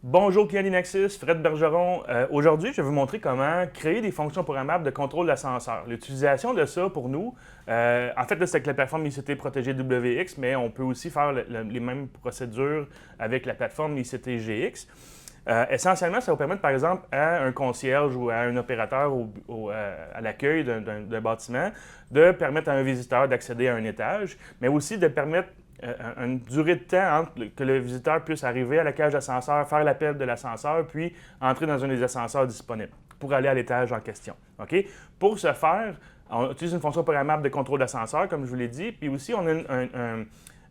Bonjour client d'Inexis, Fred Bergeron. Aujourd'hui, je vais vous montrer comment créer des fonctions programmables de contrôle d'ascenseur. L'utilisation de ça pour nous, en fait, c'est avec la plateforme ICT Protégée WX, mais on peut aussi faire les mêmes procédures avec la plateforme ICT GX. Essentiellement, ça va permettre, par exemple, à un concierge ou à un opérateur à l'accueil d'un bâtiment de permettre à un visiteur d'accéder à un étage, mais aussi de permettre une durée de temps entre que le visiteur puisse arriver à la cage d'ascenseur, faire l'appel de l'ascenseur, puis entrer dans un des ascenseurs disponibles pour aller à l'étage en question. OK? Pour ce faire, on utilise une fonction programmable de contrôle d'ascenseur, comme je vous l'ai dit, puis aussi on a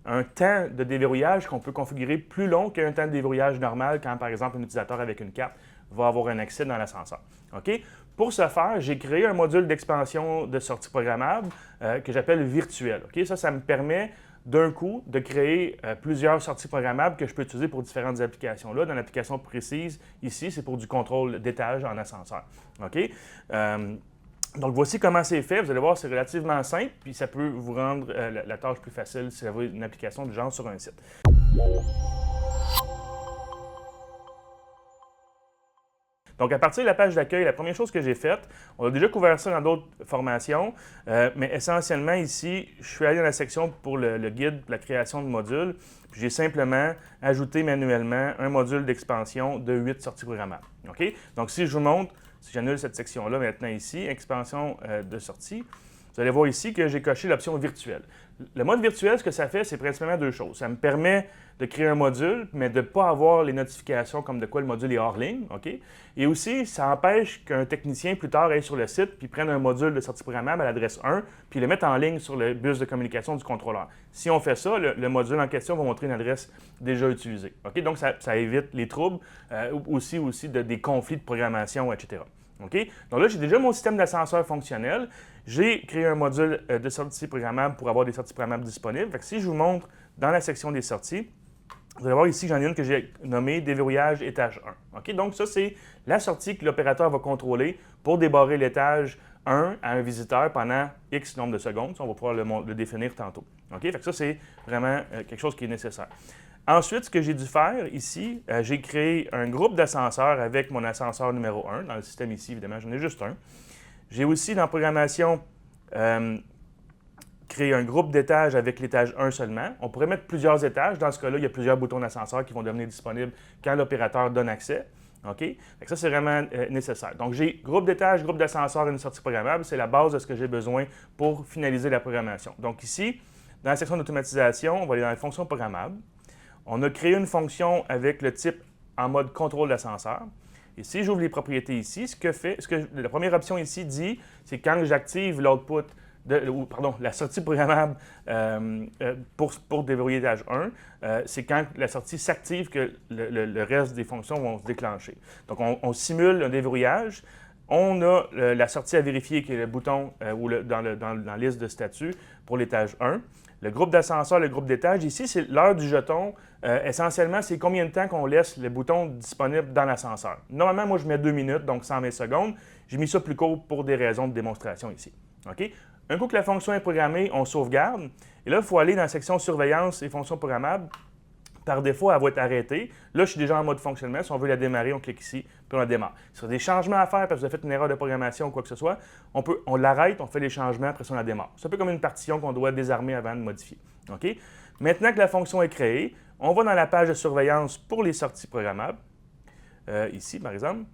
un temps de déverrouillage qu'on peut configurer plus long qu'un temps de déverrouillage normal quand, par exemple, un utilisateur avec une carte va avoir un accès dans l'ascenseur. OK? Pour ce faire, j'ai créé un module d'expansion de sortie programmable que j'appelle virtuel. OK? Ça me permet d'un coup de créer plusieurs sorties programmables que je peux utiliser pour différentes applications. Là, dans l'application précise, ici, c'est pour du contrôle d'étage en ascenseur. OK? Donc, voici comment c'est fait. Vous allez voir, c'est relativement simple, puis ça peut vous rendre la tâche plus facile si vous avez une application du genre sur un site. Donc, à partir de la page d'accueil, la première chose que j'ai faite, on a déjà couvert ça dans d'autres formations, mais essentiellement ici, je suis allé dans la section pour le guide pour la création de modules, puis j'ai simplement ajouté manuellement un module d'expansion de 8 sorties programmables. OK? Donc, si je vous montre, si j'annule cette section-là maintenant ici, expansion de sortie, vous allez voir ici que j'ai coché l'option virtuelle. Le mode virtuel, ce que ça fait, c'est principalement deux choses. Ça me permet de créer un module, mais de ne pas avoir les notifications comme de quoi le module est hors ligne. OK? Et aussi, ça empêche qu'un technicien plus tard aille sur le site puis prenne un module de sortie programmable à l'adresse 1 puis le mette en ligne sur le bus de communication du contrôleur. Si on fait ça, le module en question va montrer une adresse déjà utilisée. OK? Donc, ça évite les troubles, aussi des conflits de programmation, etc. OK? Donc là, j'ai déjà mon système d'ascenseur fonctionnel. J'ai créé un module de sortie programmable pour avoir des sorties programmables disponibles. Fait que si je vous montre dans la section des sorties, vous allez voir ici que j'en ai une que j'ai nommée déverrouillage étage 1. OK? Donc ça, c'est la sortie que l'opérateur va contrôler pour débarrer l'étage 1 à un visiteur pendant X nombre de secondes. Ça, on va pouvoir le définir tantôt. OK? Fait que ça, c'est vraiment quelque chose qui est nécessaire. Ensuite, ce que j'ai dû faire ici, j'ai créé un groupe d'ascenseurs avec mon ascenseur numéro 1. Dans le système ici, évidemment, j'en ai juste un. J'ai aussi, dans programmation, créé un groupe d'étages avec l'étage 1 seulement. On pourrait mettre plusieurs étages. Dans ce cas-là, il y a plusieurs boutons d'ascenseur qui vont devenir disponibles quand l'opérateur donne accès. OK? Ça, c'est vraiment nécessaire. Donc, j'ai groupe d'étages, groupe d'ascenseur et une sortie programmable. C'est la base de ce que j'ai besoin pour finaliser la programmation. Donc, ici, dans la section d'automatisation, on va aller dans les fonctions programmables. On a créé une fonction avec le type en mode contrôle d'ascenseur. Et si j'ouvre les propriétés ici, la première option ici dit, c'est quand j'active l'output, la sortie programmable pour déverrouiller l'étage 1, c'est quand la sortie s'active que le reste des fonctions vont se déclencher. Donc, on simule un déverrouillage. On a la sortie à vérifier qui est le bouton dans la liste de statuts pour l'étage 1. Le groupe d'ascenseur, le groupe d'étage, ici, c'est l'heure du jeton. Essentiellement, c'est combien de temps qu'on laisse le bouton disponible dans l'ascenseur. Normalement, moi, je mets 2 minutes, donc 120 secondes. J'ai mis ça plus court pour des raisons de démonstration ici. OK? Un coup que la fonction est programmée, on sauvegarde. Et là, il faut aller dans la section surveillance et fonctions programmables. Par défaut, elle va être arrêtée. Là, je suis déjà en mode fonctionnement. Si on veut la démarrer, on clique ici, puis on la démarre. Si on a des changements à faire parce que vous avez fait une erreur de programmation ou quoi que ce soit, on l'arrête, on fait les changements, après ça, on la démarre. C'est un peu comme une partition qu'on doit désarmer avant de modifier. OK? Maintenant que la fonction est créée, on va dans la page de surveillance pour les sorties programmables. Ici, par exemple.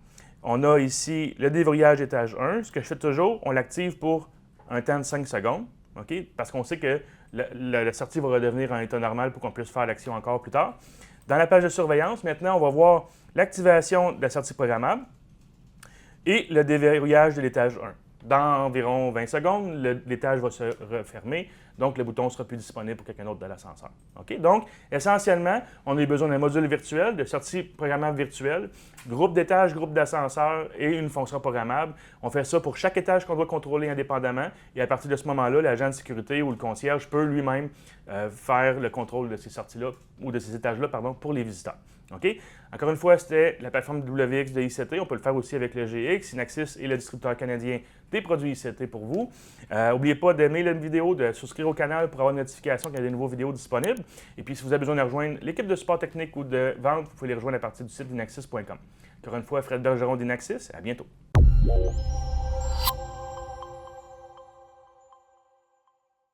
On a ici le déverrouillage étage 1. Ce que je fais toujours, on l'active pour un temps de 5 secondes. OK? Parce qu'on sait que la sortie va redevenir en état normal pour qu'on puisse faire l'action encore plus tard. Dans la page de surveillance, maintenant, on va voir l'activation de la sortie programmable et le déverrouillage de l'étage 1. Dans environ 20 secondes, l'étage va se refermer, donc le bouton ne sera plus disponible pour quelqu'un d'autre de l'ascenseur. OK? Donc, essentiellement, on a eu besoin d'un module virtuel, de sortie programmable virtuelle, groupe d'étage, groupe d'ascenseur et une fonction programmable. On fait ça pour chaque étage qu'on doit contrôler indépendamment et à partir de ce moment-là, l'agent de sécurité ou le concierge peut lui-même faire le contrôle de ces sorties-là ou de ces étages-là, pour les visiteurs. OK? Encore une fois, c'était la plateforme WX de ICT. On peut le faire aussi avec le GX. Synaxis est le distributeur canadien des produits ICT pour vous. N'oubliez pas d'aimer la vidéo, de souscrire au canal pour avoir une notification quand il y a des nouveaux vidéos disponibles. Et puis, si vous avez besoin de rejoindre l'équipe de support technique ou de vente, vous pouvez les rejoindre à partir du site d'Inaxis.com. Encore une fois, Fred Bergeron d'Inaxis. À bientôt.